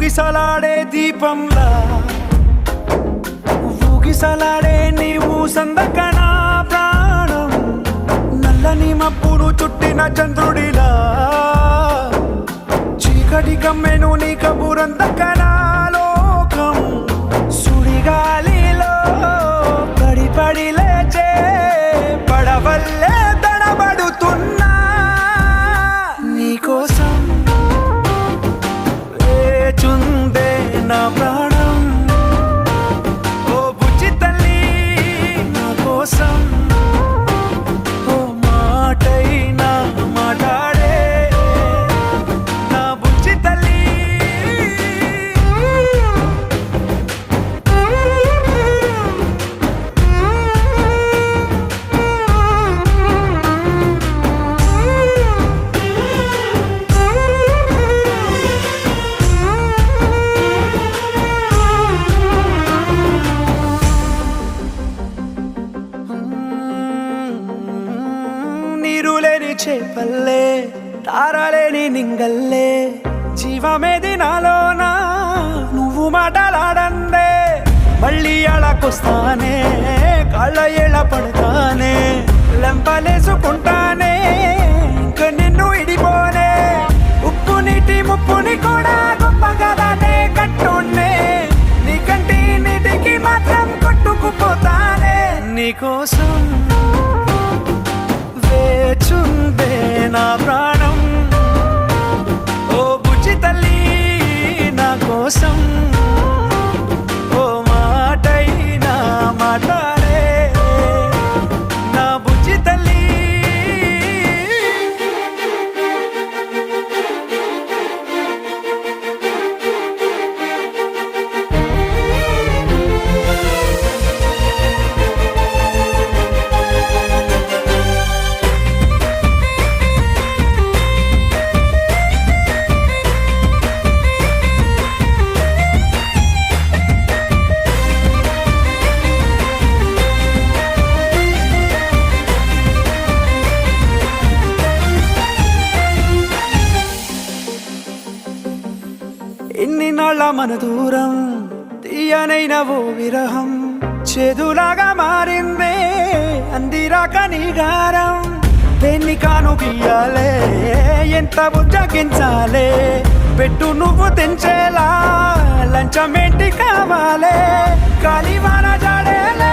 ఊగిసలాడే దీపంలా ఊగిసలాడే నీవు సందకనా ప్రాణం నల్లని మబ్బును చుట్టిన చంద్రుడిలా చీకటి కమ్మెను నీ కబురందకనా లోకం సుడిగాలిలో పడి పడి లేచే పడవల్లే తడబడుతున్నా నీకోసం వేచుందే నా ప్రాణం ఓ బుజ్జి తల్లి నా కోసం ఓ మాటైనా మాట్లాడే నా బుజ్జి తల్లి నీరులేని చేపల్లే తారలేని నింగల్లే జీవమేది నాలోనా నువ్వు మాటలాడందే మళ్ళీ అళకొస్తానే కాళ్ళ ఏళ్ళ పడతానే లెంపలేసుకుంటానే ఇంక నిన్ను ఇడిపోనే ఉప్పు నీటి ముప్పుని కూడా గొప్పగా దాటే కట్టున్నే నీ కంటి నీటికి మాత్రం కొట్టుకుపోతానే నీకోసం వేచుందే నా ప్రాణం ఓ బుజ్జి తల్లి నా కోసం ఓ మాటైనా మాట్లాడే నా బుజ్జి తల్లి ఎన్ని నాళ్ళ మన దూరం తీయనైన ఓ విరహం చేదులాగా మారిందే అందిరాక నీగారం దేన్ని కాను గీయాలే ఎంత బుజ్జగించాలే పెట్టు నువ్వు తెంచేలా లంచమేంటి కావాలే కాలివాన జాడేలే